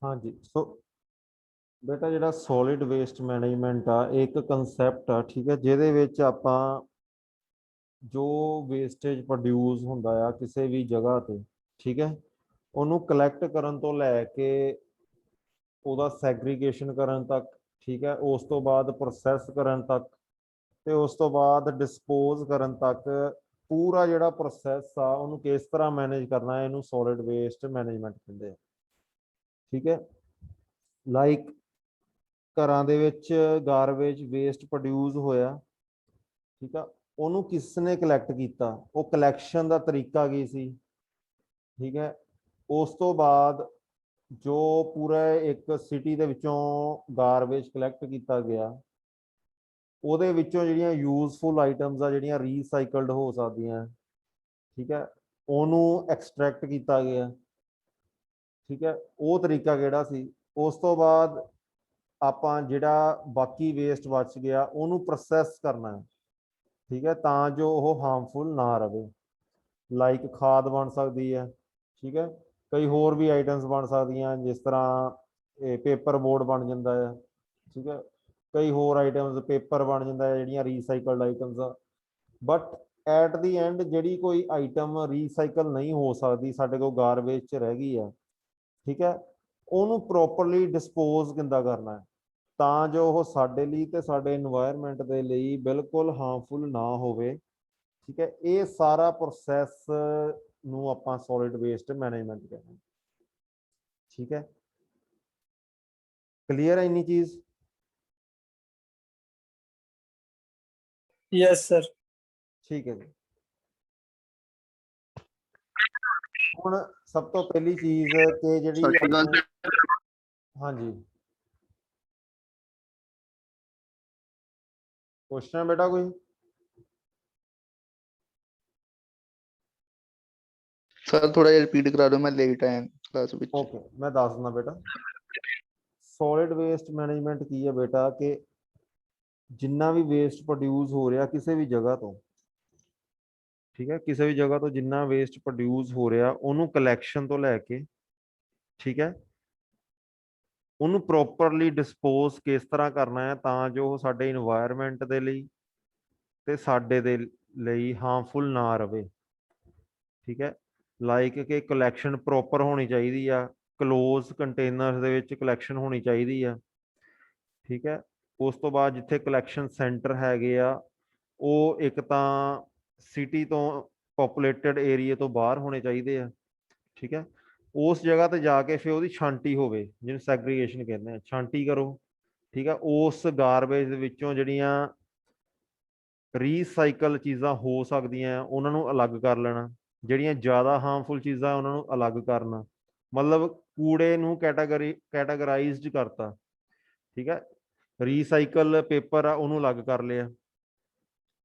हाँ जी। सो बेटा ਜਿਹੜਾ ਸੋਲਿਡ ਵੇਸਟ ਮੈਨੇਜਮੈਂਟ ਆ ਇੱਕ ਕਨਸੈਪਟ ਆ, ਠੀਕ ਹੈ, ਜਿਹਦੇ ਵਿੱਚ ਆਪਾਂ ਜੋ ਵੇਸਟੇਜ ਪ੍ਰੋਡਿਊਸ ਹੁੰਦਾ ਆ ਕਿਸੇ ਵੀ ਜਗ੍ਹਾ ਤੇ, ਠੀਕ ਹੈ, ਉਹਨੂੰ ਕਲੈਕਟ ਕਰਨ ਤੋਂ ਲੈ ਕੇ ਉਹਦਾ ਸੈਗਰੀਗੇਸ਼ਨ ਕਰਨ ਤੱਕ, ਠੀਕ ਹੈ, ਉਸ ਤੋਂ ਬਾਅਦ ਪ੍ਰੋਸੈਸ ਕਰਨ ਤੱਕ ਤੇ ਉਸ ਤੋਂ ਬਾਅਦ ਡਿਸਪੋਜ਼ ਕਰਨ ਤੱਕ ਪੂਰਾ ਜਿਹੜਾ ਪ੍ਰੋਸੈਸ ਆ ਉਹਨੂੰ ਕਿਸ ਤਰ੍ਹਾਂ ਮੈਨੇਜ ਕਰਨਾ ਹੈ, ਇਹਨੂੰ ਸੋਲਿਡ ਵੇਸਟ ਮੈਨੇਜਮੈਂਟ ਕਹਿੰਦੇ ਆ। ਠੀਕ ਹੈ, ਲਾਈਕ ਘਰਾਂ ਦੇ ਵਿੱਚ ਗਾਰਬੇਜ ਵੇਸਟ ਪ੍ਰੋਡਿਊਸ ਹੋਇਆ, ਠੀਕ ਆ, ਉਹਨੂੰ ਕਿਸ ਨੇ ਕਲੈਕਟ ਕੀਤਾ, ਉਹ ਕਲੈਕਸ਼ਨ ਦਾ ਤਰੀਕਾ ਕੀ ਸੀ, ਠੀਕ ਹੈ। ਉਸ ਤੋਂ ਬਾਅਦ ਜੋ ਪੂਰਾ ਇੱਕ ਸਿਟੀ ਦੇ ਵਿੱਚੋਂ ਗਾਰਬੇਜ ਕਲੈਕਟ ਕੀਤਾ ਗਿਆ, ਉਹਦੇ ਵਿੱਚੋਂ ਜਿਹੜੀਆਂ ਯੂਜ਼ਫੁਲ ਆਈਟਮਸ ਆ ਜਿਹੜੀਆਂ ਰੀਸਾਈਕਲਡ ਹੋ ਸਕਦੀਆਂ, ਠੀਕ ਹੈ, ਉਹਨੂੰ ਐਕਸਟਰੈਕਟ ਕੀਤਾ ਗਿਆ, ਠੀਕ ਹੈ, ਉਹ ਤਰੀਕਾ ਕਿਹੜਾ ਸੀ। ਉਸ ਤੋਂ ਬਾਅਦ ਆਪਾਂ ਜਿਹੜਾ ਬਾਕੀ ਵੇਸਟ ਬਚ ਗਿਆ ਉਹਨੂੰ ਪ੍ਰੋਸੈਸ ਕਰਨਾ ਹੈ, ਠੀਕ ਹੈ, ਤਾਂ ਜੋ ਉਹ ਹਾਰਮਫੁਲ ਨਾ ਰਵੇ। ਲਾਈਕ ਖਾਦ ਬਣ ਸਕਦੀ ਹੈ, ਠੀਕ ਹੈ, ਕਈ ਹੋਰ ਵੀ ਆਈਟਮਸ ਬਣ ਸਕਦੀਆਂ, ਜਿਸ ਤਰ੍ਹਾਂ ਇਹ ਪੇਪਰ ਬੋਰਡ ਬਣ ਜਾਂਦਾ ਹੈ, ਠੀਕ ਹੈ, ਕਈ ਹੋਰ ਆਈਟਮਸ ਪੇਪਰ ਬਣ ਜਾਂਦਾ ਹੈ ਜਿਹੜੀਆਂ ਰੀਸਾਈਕਲਡ ਆਈਟਮਸ ਆ। ਬਟ ਐਟ ਦੀ ਐਂਡ ਜਿਹੜੀ ਕੋਈ ਆਈਟਮ ਰੀਸਾਈਕਲ ਨਹੀਂ ਹੋ ਸਕਦੀ, ਸਾਡੇ ਕੋਲ ਗਾਰਬੇਜ 'ਚ ਰਹਿ ਗਈ ਹੈ, ਠੀਕ ਹੈ, ਉਹਨੂੰ ਪ੍ਰੋਪਰਲੀ ਡਿਸਪੋਜ਼ ਕਿੱਦਾਂ ਕਰਨਾ ਹੈ ਤਾਂ ਜੋ ਉਹ ਸਾਡੇ ਲਈ ਤੇ ਸਾਡੇ এনवायरमेंट ਦੇ ਲਈ ਬਿਲਕੁਲ ਹਾਰਮਫੁਲ ਨਾ ਹੋਵੇ, ਠੀਕ ਹੈ। ਇਹ ਸਾਰਾ ਪ੍ਰੋਸੈਸ ਨੂੰ ਆਪਾਂ ਸੋਲਿਡ ਵੇਸਟ ਮੈਨੇਜਮੈਂਟ ਕਹਿੰਦੇ ਹਾਂ, ਠੀਕ ਹੈ। ਕਲੀਅਰ ਹੈ ਇੰਨੀ ਚੀਜ਼? Yes sir. ਠੀਕ ਹੈ ਜੀ। ਹੁਣ ਸਭ ਤੋਂ ਪਹਿਲੀ ਚੀਜ਼ ਕਿ ਜਿਹੜੀ ਹਾਂਜੀ क्वेश्चन है बेटा कोई? सर थोड़ा रिपीट करा दो, मैं लेट आया क्लास में। ओके, मैं दस दिना बेटा। सॉलिड वेस्ट मैनेजमेंट की है बेटा कि जिन्ना भी वेस्ट प्रोड्यूस हो रहा किसी भी जगह तो, ठीक है, किसी भी जगह तो जिन्ना वेस्ट प्रोड्यूस हो रहा उन्होंने कलैक्शन तो लैके, ठीक है, ਉਹਨੂੰ ਪ੍ਰੋਪਰਲੀ ਡਿਸਪੋਜ਼ ਕਿਸ ਤਰ੍ਹਾਂ ਕਰਨਾ ਹੈ ਤਾਂ ਜੋ ਉਹ ਸਾਡੇ এনवायरमेंट ਦੇ ਲਈ ਤੇ ਸਾਡੇ ਦੇ ਲਈ ਹਾਰਮਫੁਲ ਨਾ ਰਵੇ, ਠੀਕ ਹੈ। ਲਾਈਕ ਕਿ ਕਲੈਕਸ਼ਨ ਪ੍ਰੋਪਰ ਹੋਣੀ ਚਾਹੀਦੀ ਆ, ਕਲੋਜ਼ ਕੰਟੇਨਰਸ ਦੇ ਵਿੱਚ ਕਲੈਕਸ਼ਨ ਹੋਣੀ ਚਾਹੀਦੀ ਆ, ਠੀਕ ਹੈ। ਉਸ ਤੋਂ ਬਾਅਦ ਜਿੱਥੇ ਕਲੈਕਸ਼ਨ ਸੈਂਟਰ ਹੈਗੇ ਆ ਉਹ ਇੱਕ ਤਾਂ ਸਿਟੀ ਤੋਂ ਪੋਪੂਲੇਟਡ ਏਰੀਆ ਤੋਂ ਬਾਹਰ ਹੋਣੇ ਚਾਹੀਦੇ ਆ, ਠੀਕ ਹੈ। ਉਸ ਜਗ੍ਹਾ ਤੇ ਜਾ ਕੇ ਫਿਰ ਉਹਦੀ ਛਾਂਟੀ ਹੋਵੇ, ਜਿਹਨੂੰ ਸੈਗਰੀਗੇਸ਼ਨ ਕਹਿੰਦੇ ਆ, ਛਾਂਟੀ ਕਰੋ, ਠੀਕ ਹੈ। ਉਸ ਗਾਰਬੇਜ ਦੇ ਵਿੱਚੋਂ ਜਿਹੜੀਆਂ ਰੀਸਾਈਕਲ ਚੀਜ਼ਾਂ ਹੋ ਸਕਦੀਆਂ ਉਹਨਾਂ ਨੂੰ ਅਲੱਗ ਕਰ ਲੈਣਾ, ਜਿਹੜੀਆਂ ਜ਼ਿਆਦਾ ਹਾਰਮਫੁਲ ਚੀਜ਼ਾਂ ਉਹਨਾਂ ਨੂੰ ਅਲੱਗ ਕਰਨਾ, ਮਤਲਬ ਕੂੜੇ ਨੂੰ ਕੈਟਾਗਰਾਈਜ਼ਡ ਕਰਤਾ, ਠੀਕ ਹੈ। ਰੀਸਾਈਕਲ ਪੇਪਰ ਆ ਉਹਨੂੰ ਅਲੱਗ ਕਰ ਲਿਆ,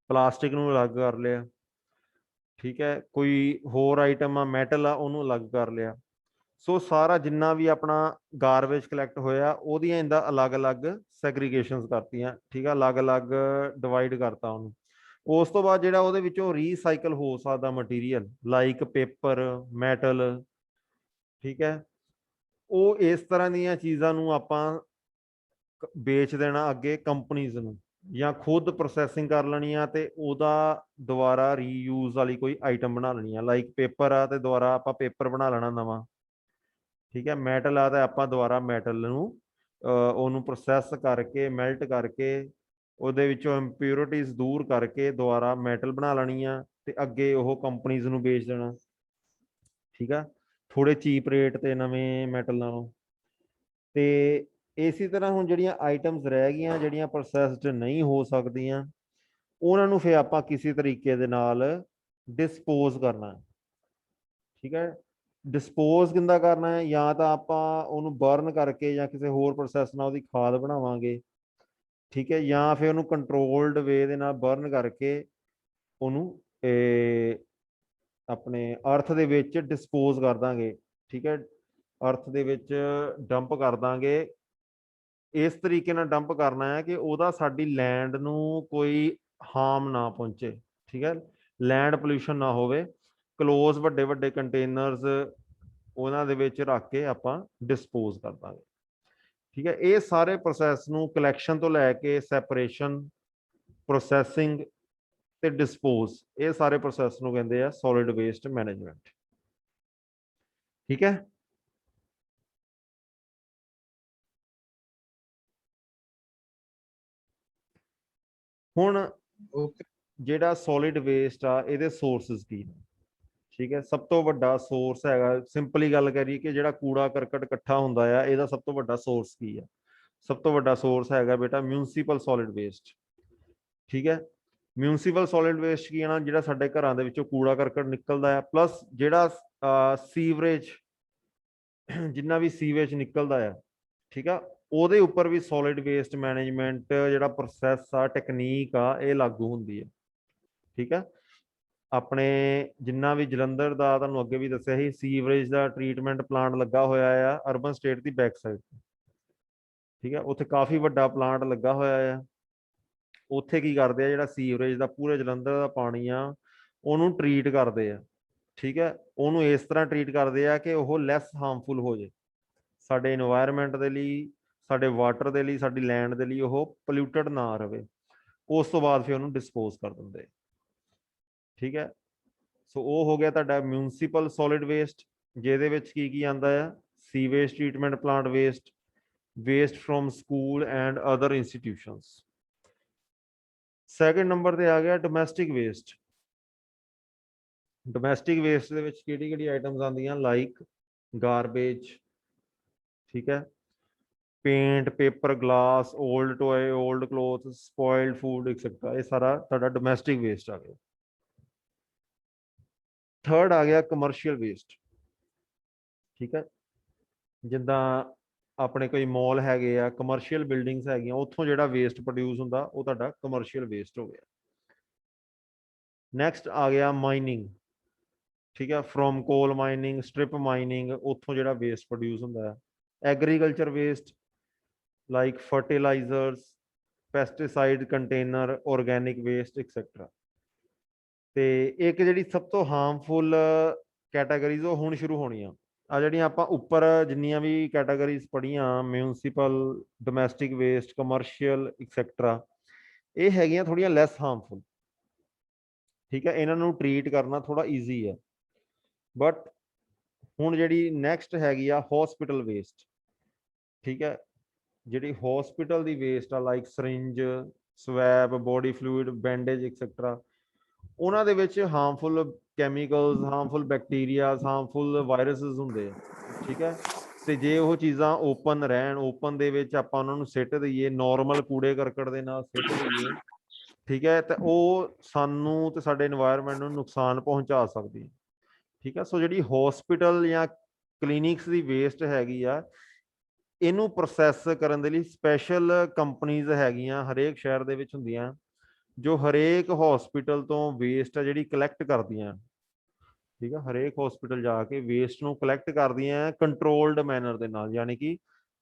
ਪਲਾਸਟਿਕ ਨੂੰ ਅਲੱਗ ਕਰ ਲਿਆ, ਠੀਕ ਹੈ, ਕੋਈ ਹੋਰ ਆਈਟਮ ਆ ਮੈਟਲ ਆ ਉਹਨੂੰ ਅਲੱਗ ਕਰ ਲਿਆ। ਸੋ ਸਾਰਾ ਜਿੰਨਾ ਵੀ ਆਪਣਾ ਗਾਰਬੇਜ ਕਲੈਕਟ ਹੋਇਆ ਉਹਦੀਆਂ ਇਹਦਾ ਅਲੱਗ-ਅਲੱਗ ਸੈਗਰੀਗੇਸ਼ਨਸ ਕਰਤੀਆਂ, ਠੀਕ ਆ, ਅਲੱਗ-ਅਲੱਗ ਡਿਵਾਈਡ ਕਰਤਾ ਉਹਨੂੰ। ਉਸ ਤੋਂ ਬਾਅਦ ਜਿਹੜਾ ਉਹਦੇ ਵਿੱਚੋਂ ਰੀਸਾਈਕਲ ਹੋ ਸਕਦਾ ਮਟੀਰੀਅਲ ਲਾਈਕ ਪੇਪਰ, ਮੈਟਲ, ਠੀਕ ਹੈ, ਉਹ ਇਸ ਤਰ੍ਹਾਂ ਦੀਆਂ ਚੀਜ਼ਾਂ ਨੂੰ ਆਪਾਂ ਵੇਚ ਦੇਣਾ ਅੱਗੇ ਕੰਪਨੀਜ਼ ਨੂੰ, ਜਾਂ ਖੁਦ ਪ੍ਰੋਸੈਸਿੰਗ ਕਰ ਲੈਣੀ ਆ ਤੇ ਉਹਦਾ ਦੁਬਾਰਾ ਰੀਯੂਜ਼ ਵਾਲੀ ਕੋਈ ਆਈਟਮ ਬਣਾ ਲੈਣੀ ਆ। ਲਾਈਕ ਪੇਪਰ ਆ ਤੇ ਦੁਬਾਰਾ ਆਪਾਂ ਪੇਪਰ ਬਣਾ ਲੈਣਾ ਨਵਾਂ, ਠੀਕ ਹੈ। ਮੈਟਲ ਆ ਤਾਂ ਆਪਾਂ ਦੁਬਾਰਾ ਮੈਟਲ ਨੂੰ ਉਹਨੂੰ ਪ੍ਰੋਸੈਸ ਕਰਕੇ ਮੈਲਟ ਕਰਕੇ ਉਹਦੇ ਵਿੱਚੋਂ ਇੰਪਿਊਰਿਟੀਜ਼ ਦੂਰ ਕਰਕੇ ਦੁਬਾਰਾ ਮੈਟਲ ਬਣਾ ਲੈਣੀ ਆ ਤੇ ਅੱਗੇ ਉਹ ਕੰਪਨੀਜ਼ ਨੂੰ ਵੇਚ ਦੇਣਾ, ਠੀਕ ਆ, ਥੋੜੇ ਚੀਪ ਰੇਟ ਤੇ ਨਵੇਂ ਮੈਟਲ ਨਾਲੋਂ। ਤੇ ਇਸੇ ਤਰ੍ਹਾਂ ਹੁਣ ਜਿਹੜੀਆਂ ਆਈਟਮਸ ਰਹਿ ਗਈਆਂ ਜਿਹੜੀਆਂ ਪ੍ਰੋਸੈਸਡ ਨਹੀਂ ਹੋ ਸਕਦੀਆਂ ਉਹਨਾਂ ਨੂੰ ਫਿਰ ਆਪਾਂ ਕਿਸੇ ਤਰੀਕੇ ਦੇ ਨਾਲ ਡਿਸਪੋਜ਼ ਕਰਨਾ, ਠੀਕ ਹੈ। ਡਿਸਪੋਜ਼ ਕਿੱਦਾਂ ਕਰਨਾ ਹੈ, ਜਾਂ ਤਾਂ ਆਪਾਂ ਉਹਨੂੰ ਬਰਨ ਕਰਕੇ ਜਾਂ ਕਿਸੇ ਹੋਰ ਪ੍ਰੋਸੈਸ ਨਾਲ ਉਹਦੀ ਖਾਦ ਬਣਾਵਾਂਗੇ, ਠੀਕ ਹੈ, ਜਾਂ ਫਿਰ ਉਹਨੂੰ ਕੰਟਰੋਲਡ ਵੇ ਦੇ ਨਾਲ ਬਰਨ ਕਰਕੇ ਉਹਨੂੰ ਆਪਣੇ ਅਰਥ ਦੇ ਵਿੱਚ ਡਿਸਪੋਜ਼ ਕਰ ਦਾਂਗੇ, ਠੀਕ ਹੈ, ਅਰਥ ਦੇ ਵਿੱਚ ਡੰਪ ਕਰ ਦਾਂਗੇ। ਇਸ ਤਰੀਕੇ ਨਾਲ ਡੰਪ ਕਰਨਾ ਹੈ ਕਿ ਉਹਦਾ ਸਾਡੀ ਲੈਂਡ ਨੂੰ ਕੋਈ ਹਾਰਮ ਨਾ ਪਹੁੰਚੇ, ਠੀਕ ਹੈ, ਲੈਂਡ ਪੋਲਿਊਸ਼ਨ ਨਾ ਹੋਵੇ। ਕਲੋਜ਼ ਵੱਡੇ ਵੱਡੇ ਕੰਟੇਨਰਸ ਉਹਨਾਂ ਦੇ ਵਿੱਚ ਰੱਖ ਕੇ ਆਪਾਂ ਡਿਸਪੋਜ਼ ਕਰ ਦਾਂਗੇ। ਠੀਕ ਹੈ, ਇਹ ਸਾਰੇ ਪ੍ਰੋਸੈਸ ਨੂੰ ਕਲੈਕਸ਼ਨ ਤੋਂ ਲੈ ਕੇ ਸੈਪਰੇਸ਼ਨ, ਪ੍ਰੋਸੈਸਿੰਗ ਤੇ ਡਿਸਪੋਜ਼, ਇਹ ਸਾਰੇ ਪ੍ਰੋਸੈਸ ਨੂੰ ਕਹਿੰਦੇ ਆ ਸੋਲਿਡ ਵੇਸਟ ਮੈਨੇਜਮੈਂਟ। ਠੀਕ ਹੈ, ਹੁਣ ਓਕੇ ਜਿਹੜਾ ਸੋਲਿਡ ਵੇਸਟ ਆ ਇਹਦੇ ਸੋਰਸਸ ਕੀ ਨੇ? ਠੀਕ ਹੈ, ਸਭ ਤੋਂ ਵੱਡਾ ਸੋਰਸ ਹੈਗਾ, ਸਿੰਪਲੀ ਗੱਲ ਕਰੀਏ ਕਿ ਜਿਹੜਾ ਕੂੜਾ ਕਰਕਟ ਇਕੱਠਾ ਹੁੰਦਾ ਆ, ਇਹਦਾ ਸਭ ਤੋਂ ਵੱਡਾ ਸੋਰਸ ਕੀ ਆ? ਸਭ ਤੋਂ ਵੱਡਾ ਸੋਰਸ ਹੈਗਾ ਬੇਟਾ ਮਿਊਨਿਸਪਲ ਸੋਲਿਡ ਵੇਸਟ। ਠੀਕ ਹੈ, ਮਿਊਨਿਸਪਲ ਸੋਲਿਡ ਵੇਸਟ ਕੀ ਆਣਾ, ਜਿਹੜਾ ਸਾਡੇ ਘਰਾਂ ਦੇ ਵਿੱਚੋਂ ਕੂੜਾ ਕਰਕਟ ਨਿਕਲਦਾ ਆ, ਪਲੱਸ ਜਿਹੜਾ ਸੀਵਰੇਜ, ਜਿੰਨਾ ਵੀ ਸੀਵੇਜ ਨਿਕਲਦਾ ਆ, ਠੀਕ ਆ, ਉਹਦੇ ਉੱਪਰ ਵੀ ਸੋਲਿਡ ਵੇਸਟ ਮੈਨੇਜਮੈਂਟ ਜਿਹੜਾ ਪ੍ਰੋਸੈਸ ਆ, ਟੈਕਨੀਕ ਆ, ਇਹ ਲਾਗੂ ਹੁੰਦੀ ਹੈ। ਠੀਕ ਆ, ਆਪਣੇ ਜਿੰਨਾ ਵੀ ਜਲੰਧਰ ਦਾ ਤੁਹਾਨੂੰ ਅੱਗੇ ਵੀ ਦੱਸਿਆ ਸੀ, ਸੀਵਰੇਜ ਦਾ ਟ੍ਰੀਟਮੈਂਟ ਪਲਾਂਟ ਲੱਗਾ ਹੋਇਆ ਆ ਅਰਬਨ ਸਟੇਟ ਦੀ ਬੈਕ ਸਾਈਡ। ਠੀਕ ਹੈ, ਉੱਥੇ ਕਾਫੀ ਵੱਡਾ ਪਲਾਂਟ ਲੱਗਾ ਹੋਇਆ ਆ। ਉੱਥੇ ਕੀ ਕਰਦੇ ਆ, ਜਿਹੜਾ ਸੀਵਰੇਜ ਦਾ ਪੂਰੇ ਜਲੰਧਰ ਦਾ ਪਾਣੀ ਆ, ਉਹਨੂੰ ਟਰੀਟ ਕਰਦੇ ਆ। ਠੀਕ ਹੈ, ਉਹਨੂੰ ਇਸ ਤਰ੍ਹਾਂ ਟਰੀਟ ਕਰਦੇ ਆ ਕਿ ਉਹ ਲੈਸ ਹਾਰਮਫੁਲ ਹੋ ਜੇ ਸਾਡੇ ਇਨਵਾਇਰਨਮੈਂਟ ਦੇ ਲਈ, ਸਾਡੇ ਵਾਟਰ ਦੇ ਲਈ, ਸਾਡੀ ਲੈਂਡ ਦੇ ਲਈ ਉਹ ਪੋਲਿਊਟਡ ਨਾ ਰਵੇ। ਉਸ ਤੋਂ ਬਾਅਦ ਫਿਰ ਉਹਨੂੰ ਡਿਸਪੋਜ਼ ਕਰ ਦਿੰਦੇ। ਠੀਕ ਹੈ, ਸੋ ਉਹ ਹੋ ਗਿਆ ਤੁਹਾਡਾ ਮਿਊਨਿਸਪਲ ਸੋਲਿਡ ਵੇਸਟ, ਜਿਹਦੇ ਵਿੱਚ ਕੀ ਕੀ ਆਉਂਦਾ ਆ? Sewage treatment plant waste, waste from school and other institutions. Second number ਤੇ ਆ ਗਿਆ ਡੋਮੈਸਟਿਕ ਵੇਸਟ। ਡੋਮੈਸਟਿਕ ਵੇਸਟ ਦੇ ਵਿੱਚ ਕਿਹੜੀ ਕਿਹੜੀ ਆਈਟਮਸ ਆਉਂਦੀਆਂ? ਲਾਈਕ ਗਾਰਬੇਜ, ਠੀਕ ਹੈ, paint, paper, glass, old toy, old cloth, spoiled food etcetera, ये सारा ਤੁਹਾਡਾ ਡੋਮੈਸਟਿਕ ਵੇਸਟ ਆ ਗਿਆ। ਥਰਡ ਆ ਗਿਆ ਕਮਰਸ਼ੀਅਲ ਵੇਸਟ। ਠੀਕ ਹੈ, ਜਿੱਦਾਂ ਆਪਣੇ ਕੋਈ ਮਾਲ ਹੈਗੇ ਆ, ਕਮਰਸ਼ੀਅਲ ਬਿਲਡਿੰਗਸ ਹੈਗੀਆਂ, ਉੱਥੋਂ ਜਿਹੜਾ ਵੇਸਟ ਪ੍ਰੋਡਿਊਸ ਹੁੰਦਾ ਉਹ ਤੁਹਾਡਾ ਕਮਰਸ਼ੀਅਲ ਵੇਸਟ ਹੋ ਗਿਆ। ਨੈਕਸਟ ਆ ਗਿਆ ਮਾਈਨਿੰਗ। ਠੀਕ ਹੈ, ਫਰੋਮ ਕੋਲ ਮਾਈਨਿੰਗ, ਸਟ੍ਰਿਪ ਮਾਈਨਿੰਗ, ਉੱਥੋਂ ਜਿਹੜਾ ਵੇਸਟ ਪ੍ਰੋਡਿਊਸ ਹੁੰਦਾ ਹੈ। Agriculture waste like fertilizers, pesticide container, organic waste etc। ਤੇ ਇੱਕ ਜਿਹੜੀ ਸਭ ਤੋਂ ਹਾਰਮਫੁਲ ਕੈਟਾਗਰੀਜ਼ ਉਹ ਹੁਣ ਸ਼ੁਰੂ ਹੋਣੀਆਂ ਆ, ਜਿਹੜੀਆਂ ਆਪਾਂ ਉੱਪਰ ਜਿੰਨੀਆਂ ਵੀ ਕੈਟਾਗਰੀਜ਼ ਪੜ੍ਹੀਆਂ, municipal, domestic waste, commercial etcetera, ਇਹ ਹੈਗੀਆਂ ਥੋੜੀਆਂ ਲੈਸ ਹਾਰਮਫੁਲ। ਠੀਕ ਹੈ, ਇਹਨਾਂ ਨੂੰ ਟਰੀਟ ਕਰਨਾ ਥੋੜਾ ਈਜ਼ੀ ਹੈ। ਬਟ ਹੁਣ ਜਿਹੜੀ ਨੈਕਸਟ ਹੈਗੀ ਆ ਹਸਪੀਟਲ ਵੇਸਟ। ਠੀਕ ਹੈ, ਜਿਹੜੀ ਹਸਪੀਟਲ ਦੀ ਵੇਸਟ ਆ, like syringe, swab, body fluid, bandage etcetera, ਉਹਨਾਂ ਦੇ ਵਿੱਚ harmful chemicals, harmful bacteria, harmful viruses ਹੁੰਦੇ ਆ। ਠੀਕ ਹੈ, ਤੇ ਜੇ ਉਹ ਚੀਜ਼ਾਂ ਓਪਨ ਰਹਿਣ, ਓਪਨ ਦੇ ਵਿੱਚ ਆਪਾਂ ਉਹਨਾਂ ਨੂੰ ਸਿੱਟ ਦਈਏ, ਨਾਰਮਲ ਕੂੜੇ ਕਰਕਟ ਦੇ ਨਾਲ ਸਿੱਟ ਦਈਏ, ਠੀਕ ਹੈ, ਤਾਂ ਉਹ ਸਾਨੂੰ ਤੇ ਸਾਡੇ এনवायरमेंट ਨੂੰ ਨੁਕਸਾਨ ਪਹੁੰਚਾ ਸਕਦੀ ਹੈ। ਠੀਕ ਹੈ, ਸੋ ਜਿਹੜੀ ਹਸਪੀਟਲ ਜਾਂ ਕਲੀਨਿਕਸ ਦੀ ਵੇਸਟ ਹੈਗੀ ਆ, ਇਹਨੂੰ ਪ੍ਰੋਸੈਸ ਕਰਨ ਦੇ ਲਈ ਸਪੈਸ਼ਲ ਕੰਪਨੀਆਂ ਹੈਗੀਆਂ, ਹਰੇਕ ਸ਼ਹਿਰ ਦੇ ਵਿੱਚ ਹੁੰਦੀਆਂ, ਜੋ ਹਰੇਕ ਹਸਪੀਟਲ ਤੋਂ ਵੇਸਟ ਆ ਜਿਹੜੀ ਕਲੈਕਟ ਕਰਦੀਆਂ। ਠੀਕ ਹੈ, ਹਰੇਕ ਹਸਪੀਟਲ ਜਾ ਕੇ ਵੇਸਟ ਨੂੰ ਕਲੈਕਟ ਕਰਦੀਆਂ ਕੰਟਰੋਲਡ ਮੈਨਰ ਦੇ ਨਾਲ, ਯਾਨੀ ਕਿ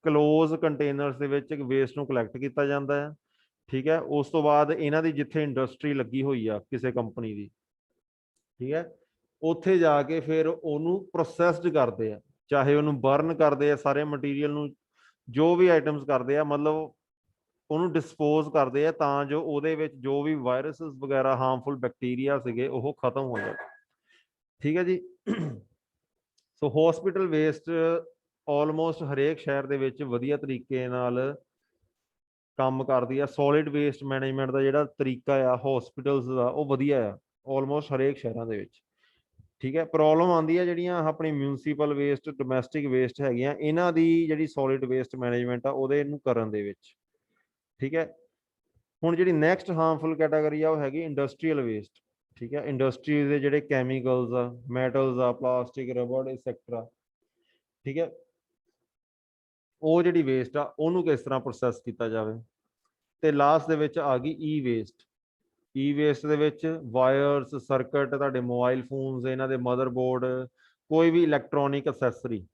ਕਲੋਜ਼ ਕੰਟੇਨਰਸ ਦੇ ਵਿੱਚ ਵੇਸਟ ਨੂੰ ਕਲੈਕਟ ਕੀਤਾ ਜਾਂਦਾ ਹੈ। ਠੀਕ ਹੈ, ਉਸ ਤੋਂ ਬਾਅਦ ਇਹਨਾਂ ਦੀ ਜਿੱਥੇ ਇੰਡਸਟਰੀ ਲੱਗੀ ਹੋਈ ਆ ਕਿਸੇ ਕੰਪਨੀ ਦੀ, ਠੀਕ ਹੈ, ਉੱਥੇ ਜਾ ਕੇ ਫਿਰ ਉਹਨੂੰ ਪ੍ਰੋਸੈਸਡ ਕਰਦੇ ਆ, ਚਾਹੇ ਉਹਨੂੰ ਬਰਨ ਕਰਦੇ ਆ, ਸਾਰੇ ਮਟੀਰੀਅਲ ਨੂੰ, ਜੋ ਵੀ ਆਈਟਮਸ ਕਰਦੇ ਆ, ਮਤਲਬ ਉਹਨੂੰ ਡਿਸਪੋਜ਼ ਕਰਦੇ ਆ, ਤਾਂ ਜੋ ਉਹਦੇ ਵਿੱਚ ਜੋ ਵੀ ਵਾਇਰਸਿਸ ਵਗੈਰਾ, ਹਾਰਮਫੁਲ ਬੈਕਟੀਰੀਆ ਸੀਗੇ, ਉਹ ਖਤਮ ਹੋ ਜਾਣ। ਠੀਕ ਹੈ ਜੀ, ਸੋ ਹਸਪੀਟਲ ਵੇਸਟ ਆਲਮੋਸਟ ਹਰੇਕ ਸ਼ਹਿਰ ਦੇ ਵਿੱਚ ਵਧੀਆ ਤਰੀਕੇ ਨਾਲ ਕੰਮ ਕਰਦੀ ਆ। ਸੋਲਿਡ ਵੇਸਟ ਮੈਨੇਜਮੈਂਟ ਦਾ ਜਿਹੜਾ ਤਰੀਕਾ ਆ ਹਸਪੀਟਲਸ ਦਾ, ਉਹ ਵਧੀਆ ਆ ਆਲਮੋਸਟ ਹਰੇਕ ਸ਼ਹਿਰਾਂ ਦੇ ਵਿੱਚ। ਠੀਕ ਹੈ, ਪ੍ਰੋਬਲਮ ਆਉਂਦੀ ਹੈ ਜਿਹੜੀਆਂ ਆਪਣੀ ਮਿਊਨਿਸਪਲ ਵੇਸਟ, ਡੋਮੈਸਟਿਕ ਵੇਸਟ ਹੈਗੀਆਂ, ਇਹਨਾਂ ਦੀ ਜਿਹੜੀ ਸੋਲਿਡ ਵੇਸਟ ਮੈਨੇਜਮੈਂਟ ਆ ਉਹਦੇ ਇਹਨੂੰ ਕਰਨ ਦੇ ਵਿੱਚ। ਠੀਕ ਹੈ, ਹੁਣ ਜਿਹੜੀ ਨੈਕਸਟ ਹਾਰਮਫੁਲ ਕੈਟਾਗਰੀ ਆ ਉਹ ਹੈਗੀ ਇੰਡਸਟਰੀਅਲ ਵੇਸਟ। ਠੀਕ ਹੈ, ਇੰਡਸਟਰੀ ਦੇ ਜਿਹੜੇ ਕੈਮੀਕਲਸ ਆ, ਮੈਟਲਸ ਆ, ਪਲਾਸਟਿਕ, ਰਬੜ ਐਕਸੈਟਰਾ, ਠੀਕ ਹੈ, ਉਹ ਜਿਹੜੀ ਵੇਸਟ ਆ ਉਹਨੂੰ ਕਿਸ ਤਰ੍ਹਾਂ ਪ੍ਰੋਸੈਸ ਕੀਤਾ ਜਾਵੇ। ਤੇ ਲਾਸਟ ਦੇ ਵਿੱਚ ਆ ਗਈ ਈ ਵੇਸਟ। ਈ ਵੇਸਟ ਦੇ ਵਿੱਚ ਵਾਇਰਸ, ਸਰਕਟ, ਤੁਹਾਡੇ ਮੋਬਾਈਲ ਫੋਨਸ, ਇਹਨਾਂ ਦੇ ਮਦਰਬੋਰਡ, ਕੋਈ ਵੀ ਇਲੈਕਟ੍ਰੋਨਿਕ ਅਸੈਸਰੀ,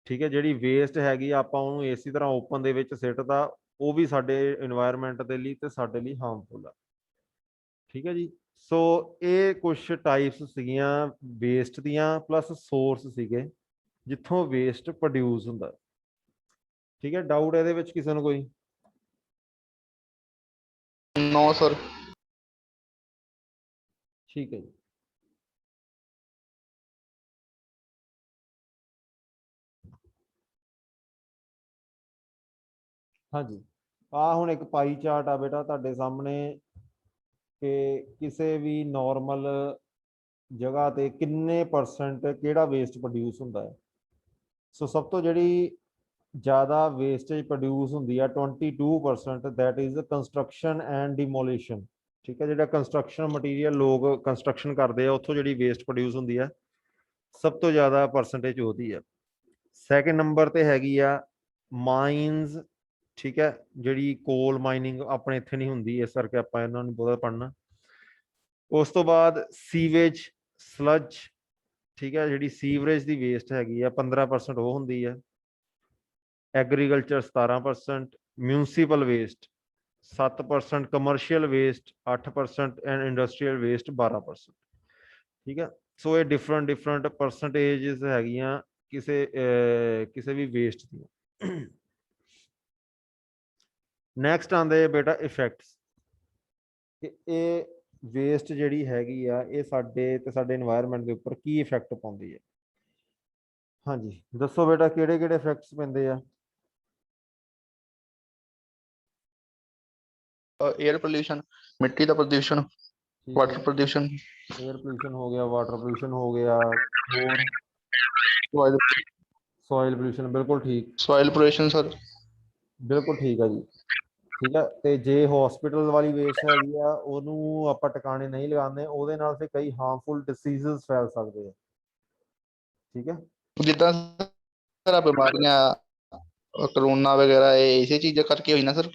ਠੀਕ ਹੈ, ਜਿਹੜੀ ਵੇਸਟ ਹੈਗੀ ਆਪਾਂ ਉਹਨੂੰ ਇਸੇ ਤਰ੍ਹਾਂ ਓਪਨ ਦੇ ਵਿੱਚ ਸਿੱਟਦਾ, ਉਹ ਵੀ ਸਾਡੇ এনवायरमेंट ਦੇ ਲਈ ਤੇ ਸਾਡੇ ਲਈ ਹਾਰਮਫੁਲ ਆ। ਠੀਕ ਹੈ ਜੀ, ਸੋ ਇਹ ਕੁਝ ਟਾਈਪਸ ਸੀਗੀਆਂ ਵੇਸਟ ਦੀਆਂ, ਪਲੱਸ ਸੋਰਸ ਸੀਗੇ। ਜਿੱਥੋਂ ਵੇਸਟ ਪ੍ਰੋਡਿਊਸ ਹੁੰਦਾ। ਠੀਕ ਹੈ, ਡਾਊਟ ਇਹਦੇ ਵਿੱਚ ਕਿਸੇ ਨੂੰ ਕੋਈ? No sir. ਠੀਕ ਹੈ ਜੀ। ਹਾਂਜੀ, ਆ ਹੁਣ ਇੱਕ ਪਾਈ ਚਾਰਟ ਆ ਬੇਟਾ ਤੁਹਾਡੇ ਸਾਹਮਣੇ ਕਿ ਕਿਸੇ ਵੀ ਨਾਰਮਲ ਜਗ੍ਹਾ ਤੇ ਕਿੰਨੇ ਪਰਸੈਂਟ ਕਿਹੜਾ ਵੇਸਟ ਪ੍ਰੋਡਿਊਸ ਹੁੰਦਾ ਹੈ। ਸੋ ਸਭ ਤੋਂ ਜਿਹੜੀ ਜ਼ਿਆਦਾ ਵੇਸਟੇਜ ਪ੍ਰੋਡਿਊਸ ਹੁੰਦੀ ਆ 22%, that is construction and demolition. ਠੀਕ ਹੈ, ਜਿਹੜਾ ਕੰਸਟਰਕਸ਼ਨ ਮਟੀਰੀਅਲ ਲੋਕ ਕੰਸਟਰਕਸ਼ਨ ਕਰਦੇ ਆ ਉੱਥੋਂ ਜਿਹੜੀ ਵੇਸਟ ਪ੍ਰੋਡਿਊਸ ਹੁੰਦੀ ਆ ਸਭ ਤੋਂ ਜ਼ਿਆਦਾ ਪਰਸੈਂਟੇਜ ਉਹਦੀ ਆ। ਸੈਕਿੰਡ ਨੰਬਰ ਤੇ ਹੈਗੀ ਆ ਮਾਈਨਸ। ਠੀਕ ਹੈ, ਜਿਹੜੀ ਕੋਲ ਮਾਈਨਿੰਗ ਆਪਣੇ ਇੱਥੇ ਨਹੀਂ ਹੁੰਦੀ, ਇਸ ਕਰਕੇ ਆਪਾਂ ਇਹਨਾਂ ਨੂੰ ਬਹੁਤਾ ਪੜ੍ਹਨਾ। ਉਸ ਤੋਂ ਬਾਅਦ ਸੀਵੇਜ, ਸਲੱਜ। ਠੀਕ ਹੈ, ਜਿਹੜੀ ਸੀਵਰੇਜ ਦੀ ਵੇਸਟ ਹੈਗੀ ਆ 15% ਉਹ ਹੁੰਦੀ ਹੈ। Agriculture 17%, municipal waste 7%, commercial waste 8% and industrial waste 12%। ਠੀਕ ਹੈ, ਸੋ ਇਹ ਡਿਫਰੈਂਟ ਪਰਸੈਂਟੇਜਸ ਹੈਗੀਆਂ ਕਿਸੇ ਵੀ ਵੇਸਟ ਦੀਆਂ। ਨੈਕਸਟ ਆਉਂਦੇ ਬੇਟਾ ਇਫੈਕਟਸ, ਕਿ ਇਹ ਵੇਸਟ ਜਿਹੜੀ ਹੈਗੀ ਆ ਇਹ ਸਾਡੇ ਤੇ ਸਾਡੇ এনवायरमेंट ਦੇ ਉੱਪਰ ਕੀ ਇਫੈਕਟ ਪਾਉਂਦੀ ਹੈ। ਹਾਂਜੀ ਦੱਸੋ ਬੇਟਾ ਕਿਹੜੇ ਕਿਹੜੇ ਇਫੈਕਟਸ ਪੈਂਦੇ ਆ? एयर पोल्यूशन, मिट्टी का प्रदूषण, ਠੀਕ ਹੈ, वाटर प्रदूषण, 에ਅਰ ਪੋਲੂਸ਼ਨ ਹੋ ਗਿਆ, ਵਾਟਰ ਪੋਲੂਸ਼ਨ ਹੋ ਗਿਆ, ਹੋਰ सॉइल ਸੋਇਲ ਪੋਲੂਸ਼ਨ। ਬਿਲਕੁਲ ਠੀਕ, सॉइल पोल्यूशन सर। ਬਿਲਕੁਲ ਠੀਕ ਆ ਜੀ। ਠੀਕ ਹੈ, ਤੇ ਜੇ ਹਸਪੀਟਲ ਵਾਲੀ ਵੇਸਟ ਹੈਗੀ ਆ ਉਹਨੂੰ ਆਪਾਂ ਟਿਕਾਣੇ ਨਹੀਂ ਲਗਾਉਂਦੇ, ਉਹਦੇ ਨਾਲ ਫਿਰ ਕਈ ਹਾਰਮਫੁਲ ਡਿਸੀਜ਼ਸ ਫੈਲ ਸਕਦੇ ਆ। ਠੀਕ ਹੈ, जिदा सर बीमारियां कोरोना वगैरह ये इसी चीज़ों करके हुई ना सर।